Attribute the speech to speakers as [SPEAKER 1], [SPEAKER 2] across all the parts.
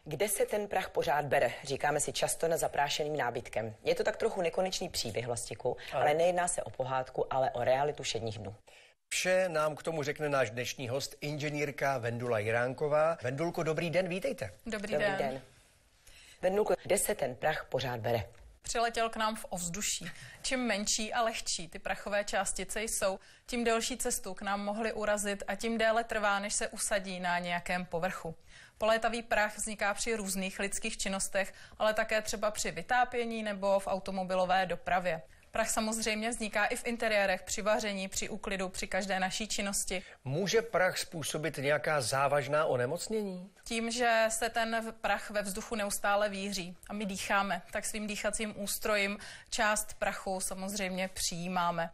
[SPEAKER 1] Kde se ten prach pořád bere? Říkáme si často na zaprášeným nábytkem. Je to tak trochu nekonečný příběh, Vlastiku, ale nejedná se o pohádku, ale o realitu všedních dnů.
[SPEAKER 2] Vše nám k tomu řekne náš dnešní host, inženýrka Vendula Jiránková. Vendulko, dobrý den, vítejte.
[SPEAKER 3] Dobrý den.
[SPEAKER 1] Vendulko, kde se ten prach pořád bere?
[SPEAKER 3] Přiletěl k nám v ovzduší. Čím menší a lehčí ty prachové částice jsou, tím delší cestu k nám mohly urazit a tím déle trvá, než se usadí na nějakém povrchu. Polétavý prach vzniká při různých lidských činnostech, ale také třeba při vytápění nebo v automobilové dopravě. Prach samozřejmě vzniká i v interiérech, při vaření, při úklidu, při každé naší činnosti.
[SPEAKER 2] Může prach způsobit nějaká závažná onemocnění?
[SPEAKER 3] Tím, že se ten prach ve vzduchu neustále víří a my dýcháme, tak svým dýchacím ústrojím část prachu samozřejmě přijímáme.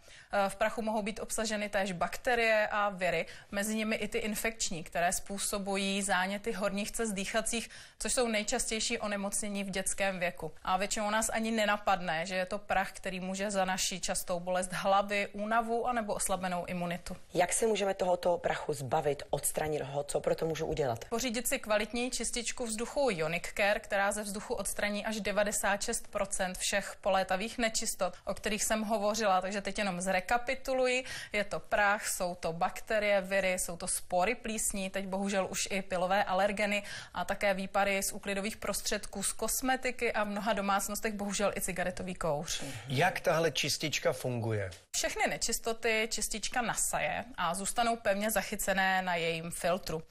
[SPEAKER 3] V prachu mohou být obsaženy též bakterie a viry, mezi nimi i ty infekční, které způsobují záněty horních cest dýchacích, což jsou nejčastější onemocnění v dětském věku. A většinou nás ani nenapadne, že je to prach, který může za naši častou bolest hlavy, únavu anebo oslabenou imunitu.
[SPEAKER 1] Jak se můžeme tohoto prachu zbavit, odstranit ho, co pro to můžu udělat?
[SPEAKER 3] Pořídit si kvalitní čističku vzduchu Ionic Care, která ze vzduchu odstraní až 96% všech polétavých nečistot, o kterých jsem hovořila, takže teď jenom zrekapituluji. Je to prach, jsou to bakterie, viry, jsou to spory plísní, teď bohužel už i pilové alergeny a také výpary z úklidových prostředků, z kosmetiky a v mnoha domácnostech bohužel i cigaretový kouř.
[SPEAKER 2] Jak tahle čistička funguje?
[SPEAKER 3] Všechny nečistoty čistička nasaje a zůstanou pevně zachycené na jejím filtru.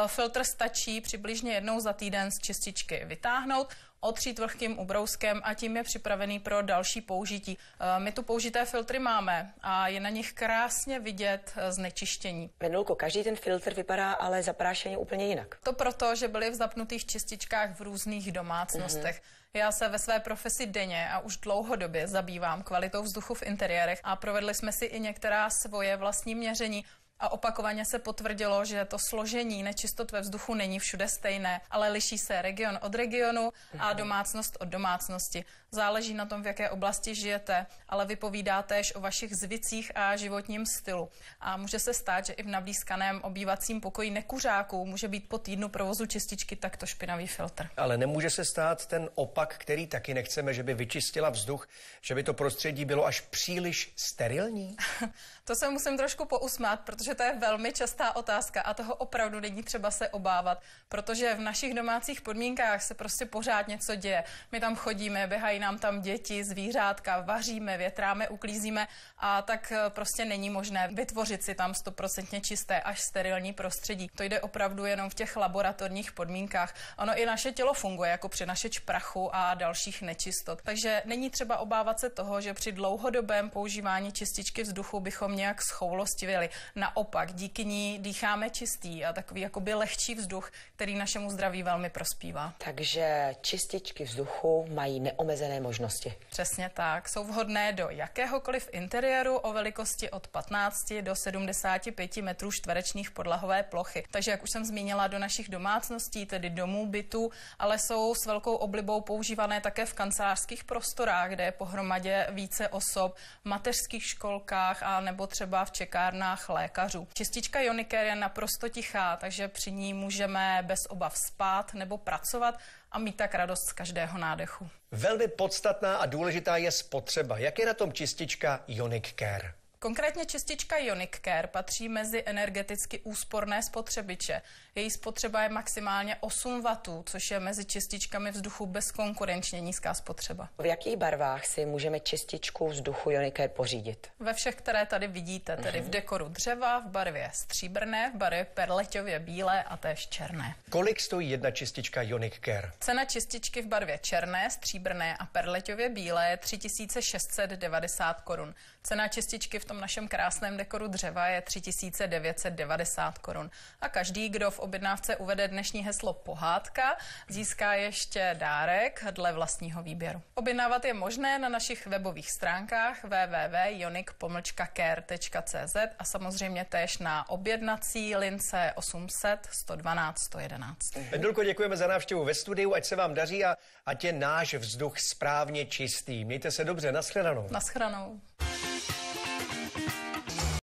[SPEAKER 3] Filtr stačí přibližně jednou za týden z čističky vytáhnout, otřít vlhkým ubrouskem a tím je připravený pro další použití. My tu použité filtry máme a je na nich krásně vidět znečištění.
[SPEAKER 1] Vendulko, každý ten filtr vypadá ale zaprášeně úplně jinak.
[SPEAKER 3] To proto, že byly v zapnutých čističkách v různých domácnostech. Já se ve své profesi denně a už dlouhodobě zabývám kvalitou vzduchu v interiérech a provedli jsme si i některá svoje vlastní měření. A opakovaně se potvrdilo, že to složení nečistot ve vzduchu není všude stejné, ale liší se region od regionu a domácnost od domácnosti. Záleží na tom, v jaké oblasti žijete, ale vypovídá též o vašich zvicích a životním stylu. A může se stát, že i v nablízkaném obývacím pokoji nekuřáků může být po týdnu provozu čističky takto špinavý filtr.
[SPEAKER 2] Ale nemůže se stát ten opak, který taky nechceme, že by vyčistila vzduch, že by to prostředí bylo až příliš sterilní?
[SPEAKER 3] To se musím trošku pousmát, protože to je velmi častá otázka a toho opravdu není třeba se obávat, protože v našich domácích podmínkách se prostě pořád něco děje. My tam chodíme, běhají nám tam děti, zvířátka, vaříme, větráme, uklízíme a tak prostě není možné vytvořit si tam 100% čisté až sterilní prostředí. To jde opravdu jenom v těch laboratorních podmínkách. Ono i naše tělo funguje jako přenašeč prachu a dalších nečistot. Takže není třeba obávat se toho, že při dlouhodobém používání čističky vzduchu bychom nějak schoulostivili. Naopak, díky ní dýcháme čistý a takový jakoby lehčí vzduch, který našemu zdraví velmi prospívá.
[SPEAKER 1] Takže čističky vzduchu mají neomezené možnosti.
[SPEAKER 3] Přesně tak. Jsou vhodné do jakéhokoliv interiéru o velikosti od 15 do 75 metrů čtverečních podlahové plochy. Takže, jak už jsem zmínila, do našich domácností, tedy domů, bytů, ale jsou s velkou oblibou používané také v kancelářských prostorách, kde je pohromadě více osob, v mateřských školkách a nebo třeba v čekárnách lékařů. Čistička Ionic Care je naprosto tichá, takže při ní můžeme bez obav spát nebo pracovat a mít tak radost z každého nádechu.
[SPEAKER 2] Velmi podstatná a důležitá je spotřeba. Jak je na tom čistička Ionic Care?
[SPEAKER 3] Konkrétně čistička Ionic Care patří mezi energeticky úsporné spotřebiče. Její spotřeba je maximálně 8 W, což je mezi čističkami vzduchu bezkonkurenčně nízká spotřeba.
[SPEAKER 1] V jakých barvách si můžeme čističku vzduchu Ionic Care pořídit?
[SPEAKER 3] Ve všech, které tady vidíte, tedy v dekoru dřeva, v barvě stříbrné, v barvě perleťově bílé a též černé.
[SPEAKER 2] Kolik stojí jedna čistička Ionic Care?
[SPEAKER 3] Cena čističky v barvě černé, stříbrné a perleťově bílé je 3690 korun. Cena čističky v tom našem krásném dekoru dřeva je 3990 korun. A každý, kdo v objednávce uvede dnešní heslo pohádka, získá ještě dárek dle vlastního výběru. Objednávat je možné na našich webových stránkách www.ionic-care.cz a samozřejmě též na objednací lince 800 112 111.
[SPEAKER 2] Vendulko, děkujeme za návštěvu ve studiu, ať se vám daří a ať je náš vzduch správně čistý. Mějte se dobře, nashledanou.
[SPEAKER 3] Nashledanou.